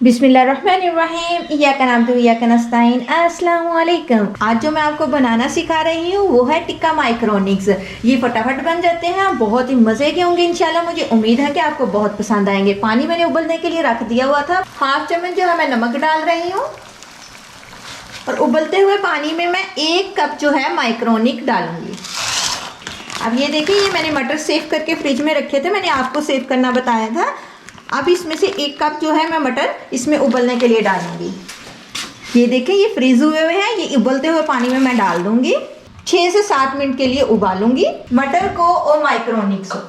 बिस्मिल्लाहिर्रहमानिर्रहीम, इय्याका नअबुदु व इय्याका नस्तईन। अस्सलामु अलैकुम। आज जो मैं आपको बनाना सिखा रही हूँ वो है टिक्का माइक्रोनिक्स। ये फटाफट बन जाते हैं, बहुत ही मज़े के होंगे इंशाल्लाह। मुझे उम्मीद है कि आपको बहुत पसंद आएंगे। पानी मैंने उबलने के लिए रख दिया हुआ था। हाफ चम्मच जो है मैं नमक डाल रही हूँ और उबलते हुए पानी में मैं 1 कप जो है माइक्रोनिक डालूंगी। अब ये देखिए, ये मैंने मटर सेव करके फ्रिज में रखे थे, मैंने आपको सेव करना बताया था। अब इसमें से 1 कप जो है मैं मटर इसमें उबलने के लिए डालूंगी। ये देखें, ये फ्रीज हुए हुए हैं, ये उबलते हुए पानी में मैं डाल दूंगी। 6 से 7 मिनट के लिए उबालूंगी मटर को और माइक्रोनिक्स को।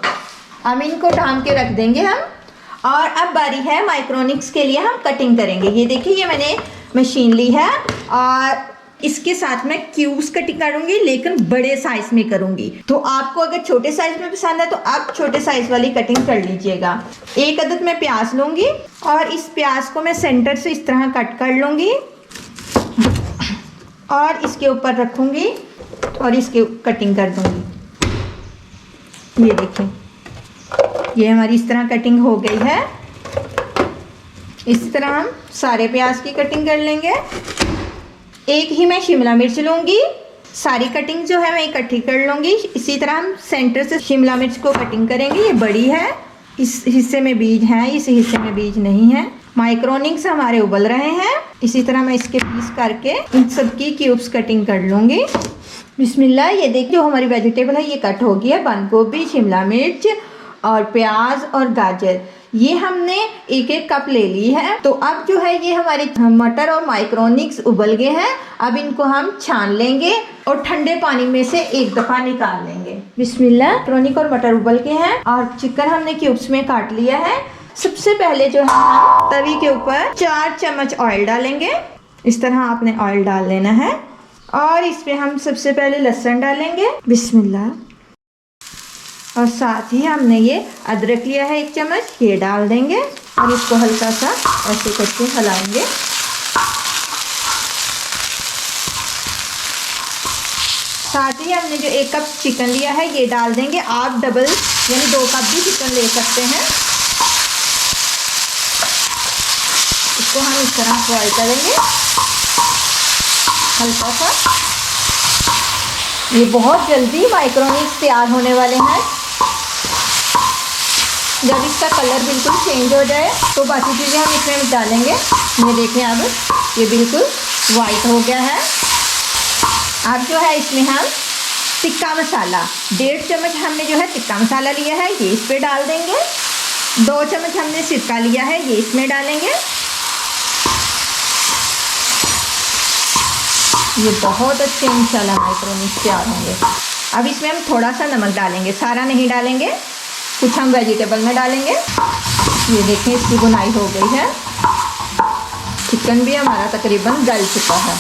अब इनको ढांक के रख देंगे हम। और अब बारी है माइक्रोनिक्स के लिए हम कटिंग करेंगे। ये देखिए, ये मैंने मशीन ली है और इसके साथ मैं क्यूब्स कटिंग करूंगी, लेकिन बड़े साइज में करूंगी। तो आपको अगर छोटे साइज में पसंद है तो आप छोटे साइज वाली कटिंग कर लीजिएगा। 1 अदद मैं प्याज लूंगी और इस प्याज को मैं सेंटर से इस तरह कट कर लूंगी और इसके ऊपर रखूंगी और इसके कटिंग कर दूंगी। ये देखें, ये हमारी इस तरह कटिंग हो गई है। इस तरह हम सारे प्याज की कटिंग कर लेंगे। एक ही मैं शिमला मिर्च लूँगी, सारी कटिंग जो है मैं इकट्ठी कर लूँगी। इसी तरह हम सेंटर से शिमला मिर्च को कटिंग करेंगे। ये बड़ी है, इस हिस्से में बीज हैं, इस हिस्से में बीज नहीं है। माइक्रोनिक्स हमारे उबल रहे हैं। इसी तरह मैं इसके पीस करके इन सब की क्यूब्स कटिंग कर लूँगी। बिस्मिल्लाह। ये देखिए, जो हमारी वेजिटेबल है ये कट हो गई है। बंद गोभी, शिमला मिर्च और प्याज और गाजर, ये हमने 1-1 कप ले ली है। तो अब जो है ये हमारे मटर और माइक्रोनिक्स उबल गए हैं। अब इनको हम छान लेंगे और ठंडे पानी में से 1 दफ़ा निकाल लेंगे। बिस्मिल्लाह। माइक्रोनिक और मटर उबल के हैं और चिकन हमने क्यूब्स में काट लिया है। सबसे पहले जो है हम तवी के ऊपर 4 चम्मच ऑयल डालेंगे। इस तरह आपने ऑयल डाल लेना है और इसमें हम सबसे पहले लहसुन डालेंगे। बिस्मिल्लाह। और साथ ही हमने ये अदरक लिया है 1 चम्मच, ये डाल देंगे और इसको हल्का सा ऐसे करके हिलाएंगे। साथ ही हमने जो 1 कप चिकन लिया है ये डाल देंगे। आप डबल यानी 2 कप भी चिकन ले सकते हैं। इसको हम इस तरह फ्राई करेंगे हल्का सा। ये बहुत जल्दी माइक्रोनिक्स तैयार होने वाले हैं। जब इसका कलर बिल्कुल चेंज हो जाए तो बाकी चीज़ें हम इसमें डालेंगे। ये देखें, अब ये बिल्कुल वाइट हो गया है। अब जो है इसमें हम टिक्का मसाला 1.5 चम्मच हमने जो है टिक्का मसाला लिया है, ये इस पर डाल देंगे। 2 चम्मच हमने सिरका लिया है, ये इसमें डालेंगे। ये बहुत अच्छे इंशाल्लाह माइक्रोनिक्स तैयार होंगे। अब इसमें हम थोड़ा सा नमक डालेंगे, सारा नहीं डालेंगे, कुछ हम वेजिटेबल में डालेंगे। ये देखें, इसकी बुनाई हो गई है। चिकन भी हमारा तकरीबन गल चुका है।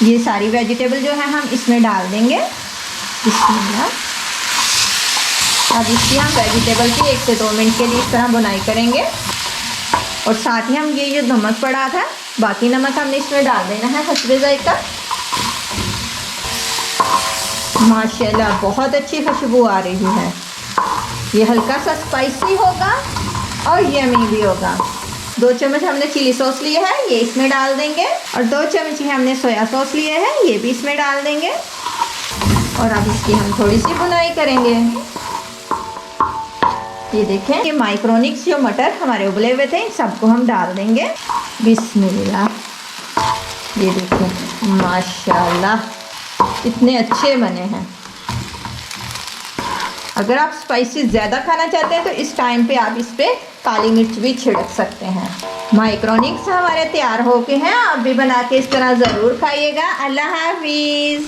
ये सारी वेजिटेबल जो है हम इसमें डाल देंगे। बिस्मिल्लाह। अब इसकी हम वेजिटेबल की 1 से 2 मिनट के लिए इस तरह बुनाई करेंगे और साथ ही हम ये जो नमक पड़ा था, बाकी नमक हमने इसमें डाल देना है हस्बे ज़ायक़ा। माशाल्लाह बहुत अच्छी खुशबू आ रही है। ये हल्का सा स्पाइसी होगा और यमी भी होगा। 2 चम्मच हमने चिली सॉस लिया है, ये इसमें डाल देंगे और 2 चम्मच ही हमने सोया सॉस लिए हैं, ये भी इसमें डाल देंगे। और अब इसकी हम थोड़ी सी बुनाई करेंगे। ये देखें, ये माइक्रोनिक्स जो मटर हमारे उबले हुए थे सबको हम डाल देंगे। बिस्मिल्लाह। ये देखें, माशाल्लाह इतने अच्छे बने हैं। अगर आप स्पाइसी ज़्यादा खाना चाहते हैं तो इस टाइम पे आप इस पर काली मिर्च भी छिड़क सकते हैं। माइक्रोनिक्स हमारे तैयार हो गए हैं। आप भी बना के इस तरह ज़रूर खाइएगा। अल्लाह हाफिज़।